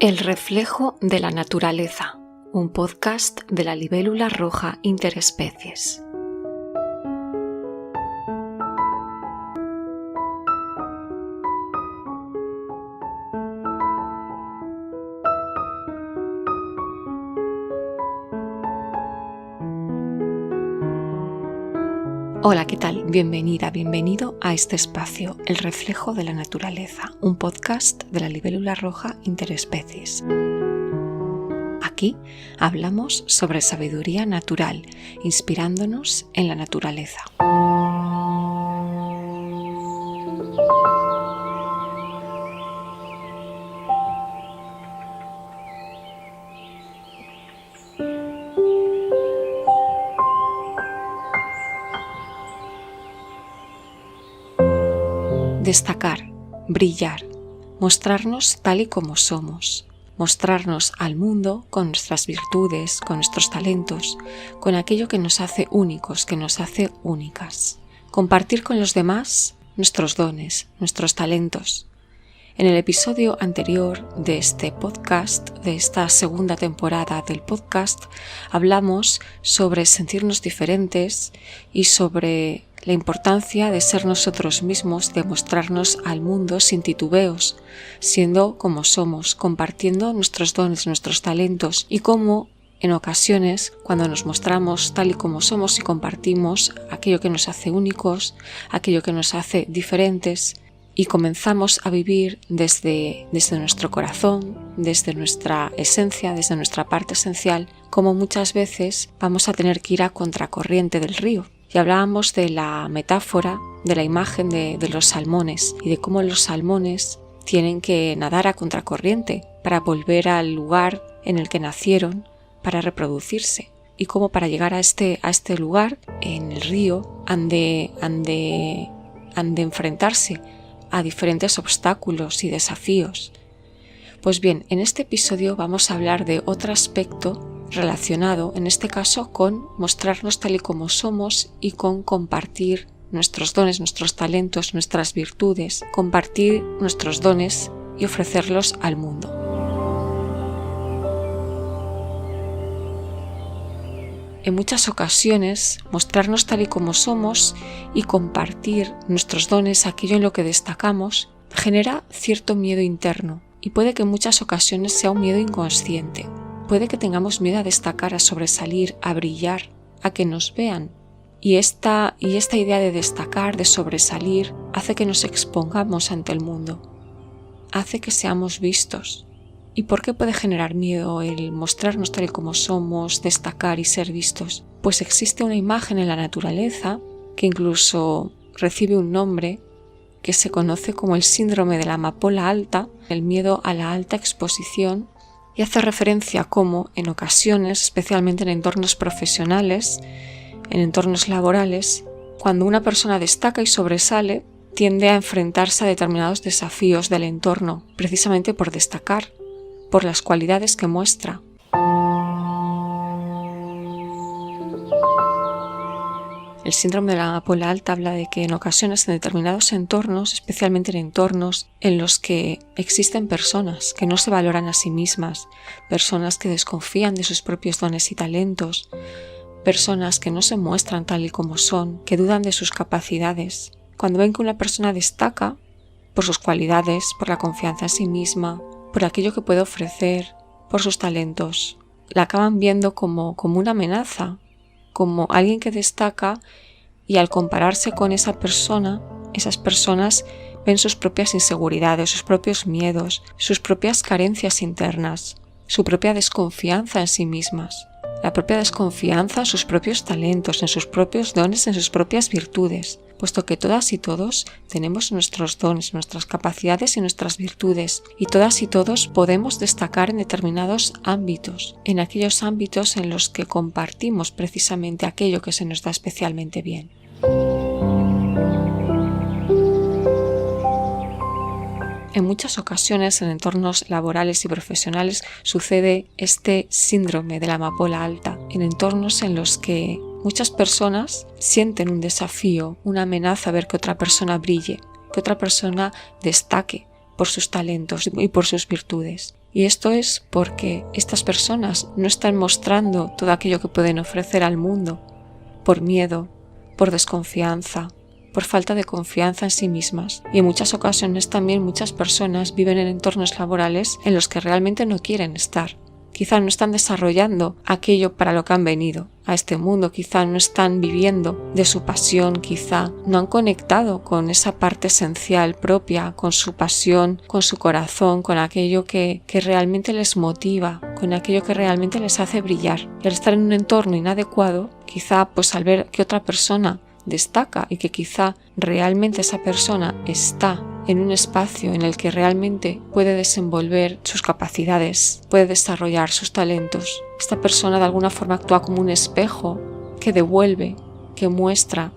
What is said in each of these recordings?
El reflejo de la naturaleza, un podcast de la libélula roja interespecies. Hola, ¿qué tal? Bienvenida, bienvenido a este espacio, El reflejo de la naturaleza, un podcast de la libélula roja interespecies. Aquí hablamos sobre sabiduría natural, inspirándonos en la naturaleza. Destacar, brillar, mostrarnos tal y como somos, mostrarnos al mundo con nuestras virtudes, con nuestros talentos, con aquello que nos hace únicos, que nos hace únicas. Compartir con los demás nuestros dones, nuestros talentos. En el episodio anterior de este podcast, de esta segunda temporada del podcast, hablamos sobre sentirnos diferentes y sobre la importancia de ser nosotros mismos, de mostrarnos al mundo sin titubeos, siendo como somos, compartiendo nuestros dones, nuestros talentos y cómo en ocasiones cuando nos mostramos tal y como somos y compartimos aquello que nos hace únicos, aquello que nos hace diferentes y comenzamos a vivir desde nuestro corazón, desde nuestra esencia, desde nuestra parte esencial, como muchas veces vamos a tener que ir a contracorriente del río. Y hablábamos de la metáfora, de la imagen de los salmones y de cómo los salmones tienen que nadar a contracorriente para volver al lugar en el que nacieron para reproducirse. Y cómo para llegar a este lugar, en el río, han de enfrentarse a diferentes obstáculos y desafíos. Pues bien, en este episodio vamos a hablar de otro aspecto relacionado, en este caso, con mostrarnos tal y como somos y con compartir nuestros dones, nuestros talentos, nuestras virtudes, compartir nuestros dones y ofrecerlos al mundo. En muchas ocasiones, mostrarnos tal y como somos y compartir nuestros dones, aquello en lo que destacamos, genera cierto miedo interno y puede que en muchas ocasiones sea un miedo inconsciente. Puede que tengamos miedo a destacar, a sobresalir, a brillar, a que nos vean. Y esta idea de destacar, de sobresalir, hace que nos expongamos ante el mundo. Hace que seamos vistos. ¿Y por qué puede generar miedo el mostrarnos tal y como somos, destacar y ser vistos? Pues existe una imagen en la naturaleza que incluso recibe un nombre que se conoce como el síndrome de la amapola alta, el miedo a la alta exposición, y hace referencia a cómo en ocasiones, especialmente en entornos profesionales, en entornos laborales, cuando una persona destaca y sobresale, tiende a enfrentarse a determinados desafíos del entorno, precisamente por destacar, por las cualidades que muestra. El síndrome de la amapola alta habla de que en ocasiones en determinados entornos, especialmente en entornos en los que existen personas que no se valoran a sí mismas, personas que desconfían de sus propios dones y talentos, personas que no se muestran tal y como son, que dudan de sus capacidades, cuando ven que una persona destaca por sus cualidades, por la confianza en sí misma, por aquello que puede ofrecer, por sus talentos, la acaban viendo como una amenaza, como alguien que destaca, y al compararse con esa persona, esas personas ven sus propias inseguridades, sus propios miedos, sus propias carencias internas, su propia desconfianza en sí mismas, la propia desconfianza en sus propios talentos, en sus propios dones, en sus propias virtudes, puesto que todas y todos tenemos nuestros dones, nuestras capacidades y nuestras virtudes, y todas y todos podemos destacar en determinados ámbitos, en aquellos ámbitos en los que compartimos precisamente aquello que se nos da especialmente bien. En muchas ocasiones en entornos laborales y profesionales sucede este síndrome de la amapola alta, en entornos en los que muchas personas sienten un desafío, una amenaza a ver que otra persona brille, que otra persona destaque por sus talentos y por sus virtudes. Y esto es porque estas personas no están mostrando todo aquello que pueden ofrecer al mundo por miedo, por desconfianza, por falta de confianza en sí mismas. Y en muchas ocasiones también muchas personas viven en entornos laborales en los que realmente no quieren estar. Quizá no están desarrollando aquello para lo que han venido a este mundo, quizá no están viviendo de su pasión, quizá no han conectado con esa parte esencial propia, con su pasión, con su corazón, con aquello que realmente les motiva, con aquello que realmente les hace brillar. Y al estar en un entorno inadecuado, quizá pues al ver que otra persona destaca y que quizá realmente esa persona está en un espacio en el que realmente puede desenvolver sus capacidades, puede desarrollar sus talentos. Esta persona de alguna forma actúa como un espejo que devuelve, que muestra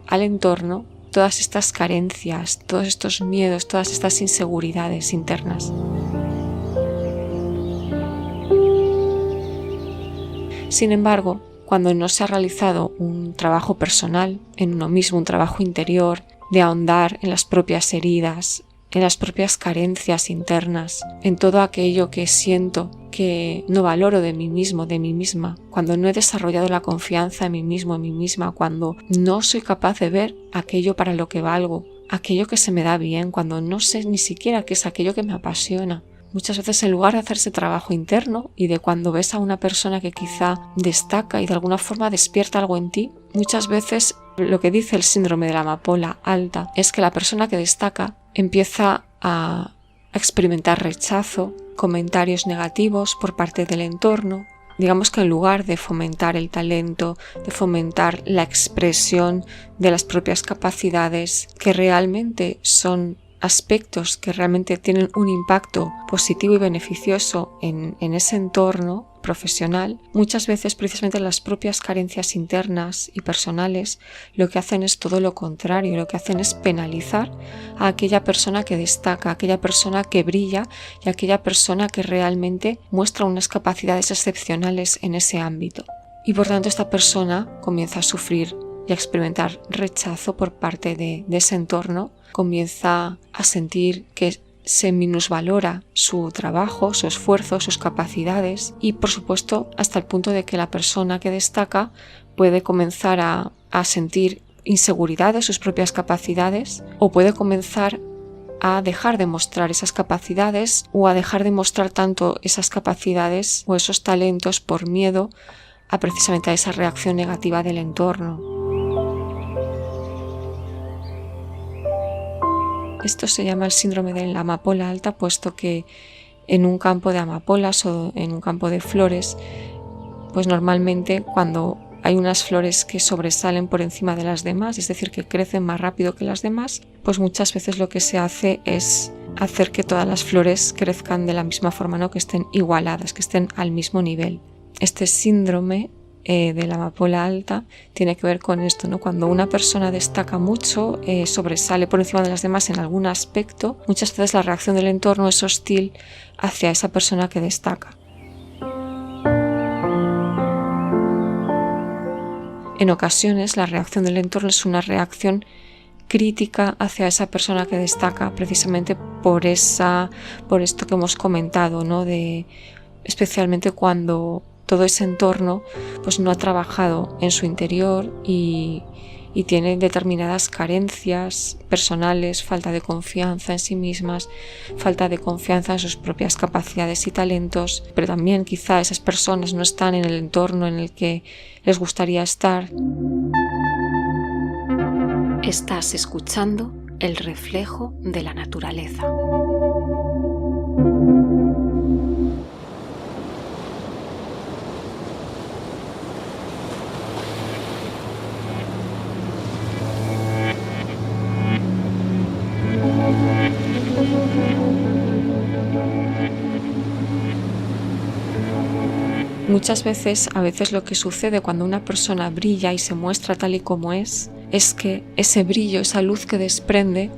al entorno todas estas carencias, todos estos miedos, todas estas inseguridades internas. Sin embargo, cuando no se ha realizado un trabajo personal en uno mismo, un trabajo interior, de ahondar en las propias heridas, en las propias carencias internas, en todo aquello que siento que no valoro de mí mismo, de mí misma, cuando no he desarrollado la confianza en mí mismo, en mí misma, cuando no soy capaz de ver aquello para lo que valgo, aquello que se me da bien, cuando no sé ni siquiera qué es aquello que me apasiona. Muchas veces en lugar de hacerse trabajo interno y de cuando ves a una persona que quizá destaca y de alguna forma despierta algo en ti, muchas veces lo que dice el síndrome de la amapola alta es que la persona que destaca empieza a experimentar rechazo, comentarios negativos por parte del entorno. Digamos que en lugar de fomentar el talento, de fomentar la expresión de las propias capacidades que realmente son aspectos que realmente tienen un impacto positivo y beneficioso en ese entorno profesional, muchas veces precisamente las propias carencias internas y personales lo que hacen es todo lo contrario, lo que hacen es penalizar a aquella persona que destaca, a aquella persona que brilla y a aquella persona que realmente muestra unas capacidades excepcionales en ese ámbito. Y por tanto esta persona comienza a sufrir y a experimentar rechazo por parte de ese entorno, comienza a sentir que se minusvalora su trabajo, su esfuerzo, sus capacidades y por supuesto hasta el punto de que la persona que destaca puede comenzar a sentir inseguridad de sus propias capacidades o puede comenzar a dejar de mostrar esas capacidades o a dejar de mostrar tanto esas capacidades o esos talentos por miedo a precisamente a esa reacción negativa del entorno. Esto se llama el síndrome de la amapola alta, puesto que en un campo de amapolas o en un campo de flores, pues normalmente cuando hay unas flores que sobresalen por encima de las demás, es decir, que crecen más rápido que las demás, pues muchas veces lo que se hace es hacer que todas las flores crezcan de la misma forma, ¿no? Que estén igualadas, que estén al mismo nivel. Este síndrome de la amapola alta tiene que ver con esto, ¿no? Cuando una persona destaca mucho, sobresale por encima de las demás en algún aspecto, muchas veces la reacción del entorno es hostil hacia esa persona que destaca. En ocasiones la reacción del entorno es una reacción crítica hacia esa persona que destaca precisamente por esto que hemos comentado, ¿no? Especialmente cuando todo ese entorno pues no ha trabajado en su interior y tiene determinadas carencias personales, falta de confianza en sí mismas, falta de confianza en sus propias capacidades y talentos, pero también quizá esas personas no están en el entorno en el que les gustaría estar. Estás escuchando el reflejo de la naturaleza. Muchas veces, a veces lo que sucede cuando una persona brilla y se muestra tal y como es que ese brillo, esa luz que desprende,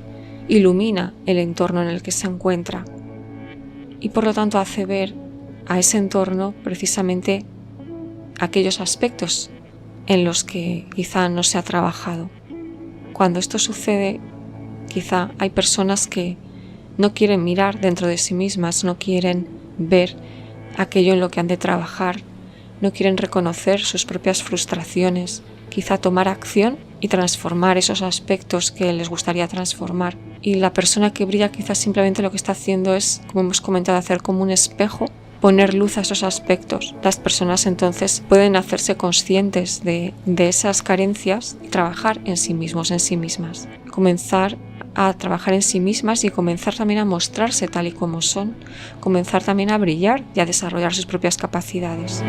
ilumina el entorno en el que se encuentra y por lo tanto hace ver a ese entorno precisamente aquellos aspectos en los que quizá no se ha trabajado. Cuando esto sucede, quizá hay personas que no quieren mirar dentro de sí mismas, no quieren ver aquello en lo que han de trabajar, no quieren reconocer sus propias frustraciones, quizá tomar acción y transformar esos aspectos que les gustaría transformar. Y la persona que brilla quizás simplemente lo que está haciendo es, como hemos comentado, hacer como un espejo, poner luz a esos aspectos. Las personas entonces pueden hacerse conscientes de esas carencias y trabajar en sí mismos, en sí mismas. Comenzar a trabajar en sí mismas y comenzar también a mostrarse tal y como son, comenzar también a brillar y a desarrollar sus propias capacidades.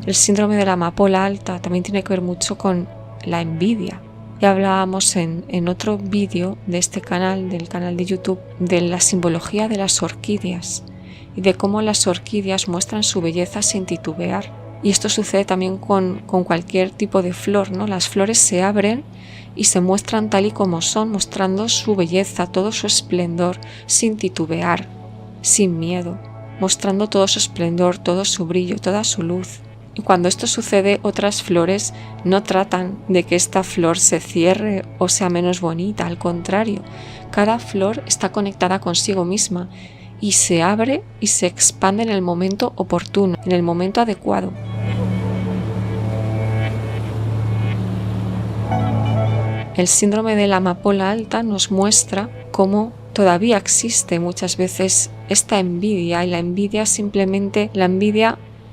El síndrome de la amapola alta también tiene que ver mucho con la envidia. Ya hablábamos en otro vídeo de este canal, del canal de YouTube, de la simbología de las orquídeas y de cómo las orquídeas muestran su belleza sin titubear. Y esto sucede también con cualquier tipo de flor, ¿no? Las flores se abren y se muestran tal y como son, mostrando su belleza, todo su esplendor, sin titubear, sin miedo, mostrando todo su esplendor, todo su brillo, toda su luz. Y cuando esto sucede, otras flores no tratan de que esta flor se cierre o sea menos bonita, al contrario, cada flor está conectada consigo misma y se abre y se expande en el momento oportuno, en el momento adecuado. El síndrome de la amapola alta nos muestra cómo todavía existe muchas veces esta envidia, y la envidia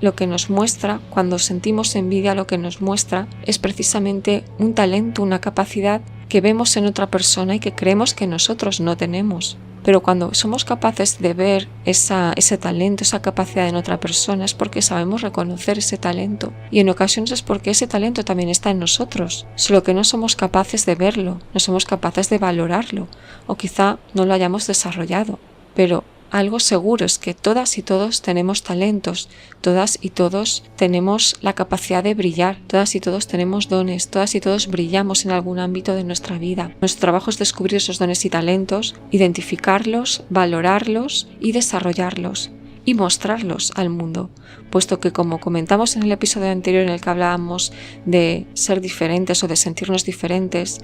lo que nos muestra, cuando sentimos envidia, lo que nos muestra es precisamente un talento, una capacidad que vemos en otra persona y que creemos que nosotros no tenemos. Pero cuando somos capaces de ver ese talento, esa capacidad en otra persona, es porque sabemos reconocer ese talento. Y en ocasiones es porque ese talento también está en nosotros, solo que no somos capaces de verlo, no somos capaces de valorarlo, o quizá no lo hayamos desarrollado. Pero algo seguro es que todas y todos tenemos talentos, todas y todos tenemos la capacidad de brillar, todas y todos tenemos dones, todas y todos brillamos en algún ámbito de nuestra vida. Nuestro trabajo es descubrir esos dones y talentos, identificarlos, valorarlos y desarrollarlos y mostrarlos al mundo, puesto que, como comentamos en el episodio anterior en el que hablábamos de ser diferentes o de sentirnos diferentes,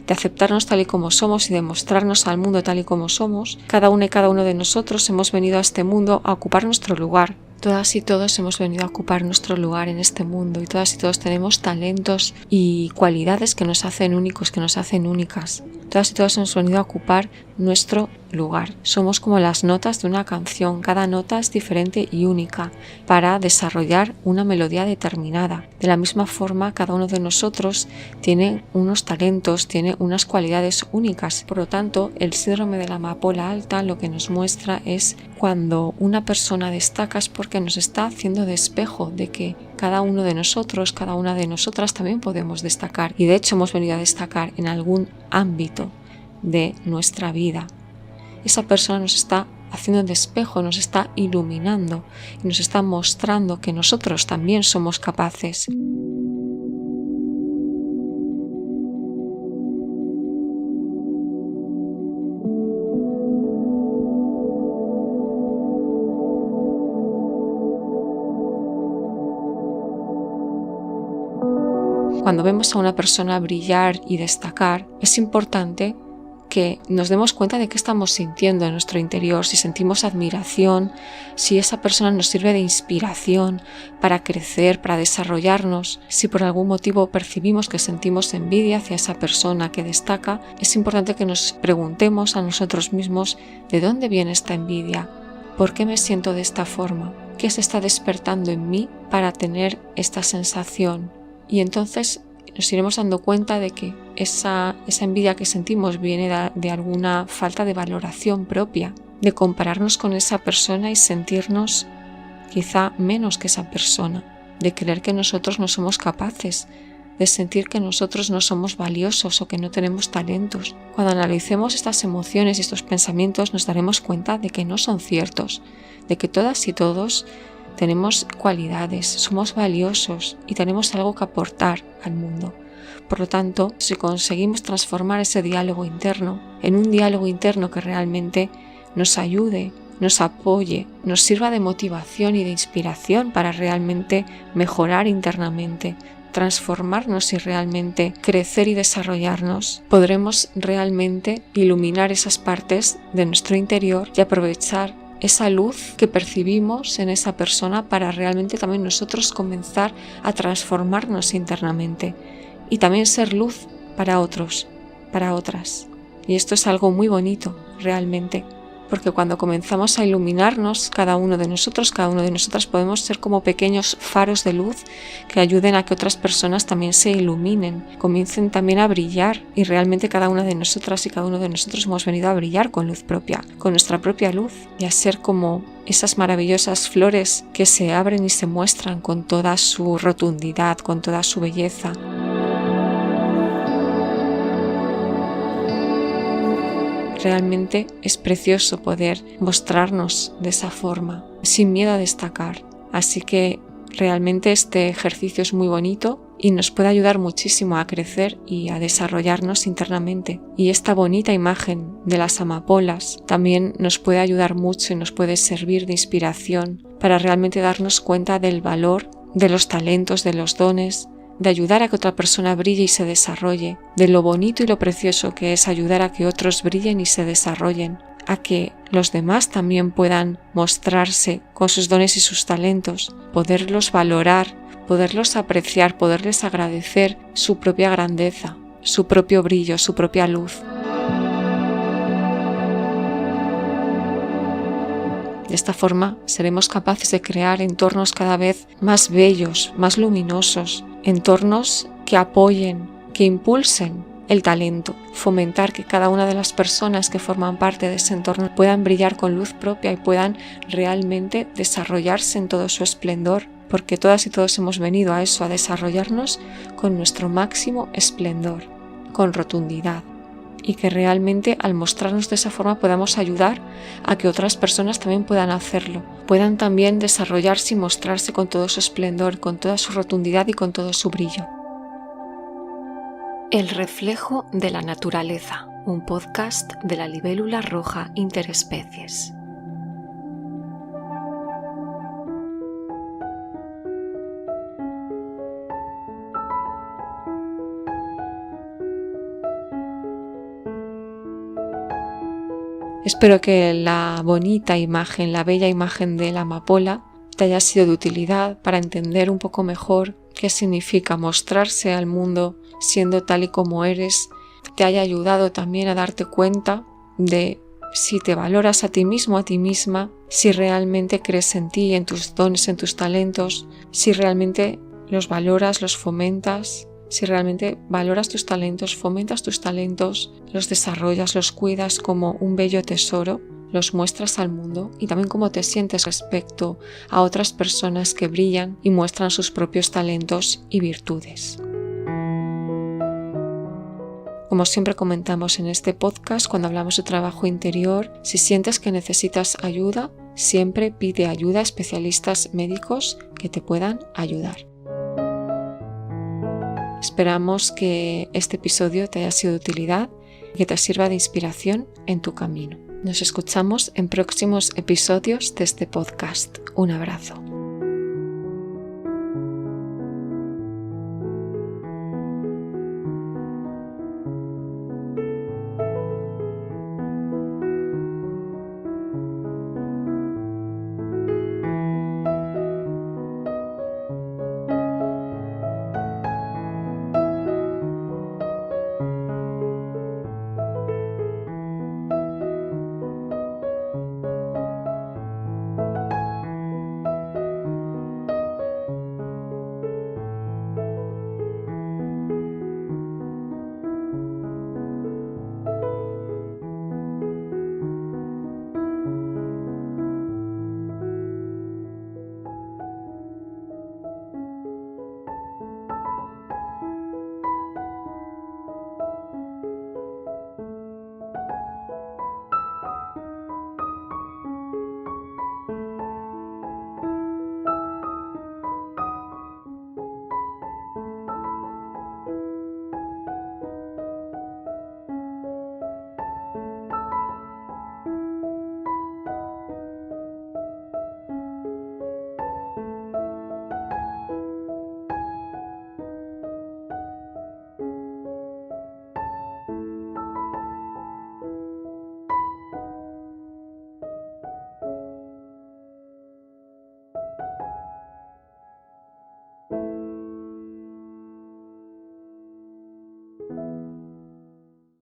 de aceptarnos tal y como somos y de mostrarnos al mundo tal y como somos, cada una y cada uno de nosotros hemos venido a este mundo a ocupar nuestro lugar. Todas y todos hemos venido a ocupar nuestro lugar en este mundo y todas y todos tenemos talentos y cualidades que nos hacen únicos, que nos hacen únicas. Todas y todos hemos venido a ocupar nuestro lugar. Somos como las notas de una canción, cada nota es diferente y única para desarrollar una melodía determinada. De la misma forma, cada uno de nosotros tiene unos talentos, tiene unas cualidades únicas. Por lo tanto, el síndrome de la amapola alta lo que nos muestra es cuando una persona destaca es porque nos está haciendo de espejo de que cada uno de nosotros, cada una de nosotras también podemos destacar. Y de hecho hemos venido a destacar en algún ámbito de nuestra vida. Esa persona nos está haciendo de espejo, nos está iluminando y nos está mostrando que nosotros también somos capaces. Cuando vemos a una persona brillar y destacar, es importante que nos demos cuenta de qué estamos sintiendo en nuestro interior, si sentimos admiración, si esa persona nos sirve de inspiración para crecer, para desarrollarnos. Si por algún motivo percibimos que sentimos envidia hacia esa persona que destaca, es importante que nos preguntemos a nosotros mismos de dónde viene esta envidia, por qué me siento de esta forma, qué se está despertando en mí para tener esta sensación. Y entonces nos iremos dando cuenta de que esa envidia que sentimos viene de alguna falta de valoración propia, de compararnos con esa persona y sentirnos quizá menos que esa persona, de creer que nosotros no somos capaces, de sentir que nosotros no somos valiosos o que no tenemos talentos. Cuando analicemos estas emociones y estos pensamientos nos daremos cuenta de que no son ciertos, de que todas y todos tenemos cualidades, somos valiosos y tenemos algo que aportar al mundo. Por lo tanto, si conseguimos transformar ese diálogo interno en un diálogo interno que realmente nos ayude, nos apoye, nos sirva de motivación y de inspiración para realmente mejorar internamente, transformarnos y realmente crecer y desarrollarnos, podremos realmente iluminar esas partes de nuestro interior y aprovechar esa luz que percibimos en esa persona para realmente también nosotros comenzar a transformarnos internamente y también ser luz para otros, para otras. Y esto es algo muy bonito realmente, porque cuando comenzamos a iluminarnos, cada uno de nosotros, cada una de nosotras, podemos ser como pequeños faros de luz que ayuden a que otras personas también se iluminen, comiencen también a brillar, y realmente cada una de nosotras y cada uno de nosotros hemos venido a brillar con luz propia, con nuestra propia luz, y a ser como esas maravillosas flores que se abren y se muestran con toda su rotundidad, con toda su belleza. Realmente es precioso poder mostrarnos de esa forma, sin miedo a destacar. Así que realmente este ejercicio es muy bonito y nos puede ayudar muchísimo a crecer y a desarrollarnos internamente. Y esta bonita imagen de las amapolas también nos puede ayudar mucho y nos puede servir de inspiración para realmente darnos cuenta del valor de los talentos, de los dones, de ayudar a que otra persona brille y se desarrolle, de lo bonito y lo precioso que es ayudar a que otros brillen y se desarrollen, a que los demás también puedan mostrarse con sus dones y sus talentos, poderlos valorar, poderlos apreciar, poderles agradecer su propia grandeza, su propio brillo, su propia luz. De esta forma seremos capaces de crear entornos cada vez más bellos, más luminosos, entornos que apoyen, que impulsen el talento, fomentar que cada una de las personas que forman parte de ese entorno puedan brillar con luz propia y puedan realmente desarrollarse en todo su esplendor, porque todas y todos hemos venido a eso, a desarrollarnos con nuestro máximo esplendor, con rotundidad. Y que realmente al mostrarnos de esa forma podamos ayudar a que otras personas también puedan hacerlo, puedan también desarrollarse y mostrarse con todo su esplendor, con toda su rotundidad y con todo su brillo. El reflejo de la naturaleza, un podcast de la libélula roja interespecies. Espero que la bonita imagen, la bella imagen de la amapola te haya sido de utilidad para entender un poco mejor qué significa mostrarse al mundo siendo tal y como eres. Te haya ayudado también a darte cuenta de si te valoras a ti mismo, a ti misma, si realmente crees en ti, en tus dones, en tus talentos, si realmente los valoras, los fomentas. Si realmente valoras tus talentos, fomentas tus talentos, los desarrollas, los cuidas como un bello tesoro, los muestras al mundo, y también cómo te sientes respecto a otras personas que brillan y muestran sus propios talentos y virtudes. Como siempre comentamos en este podcast, cuando hablamos de trabajo interior, si sientes que necesitas ayuda, siempre pide ayuda a especialistas médicos que te puedan ayudar. Esperamos que este episodio te haya sido de utilidad y que te sirva de inspiración en tu camino. Nos escuchamos en próximos episodios de este podcast. Un abrazo.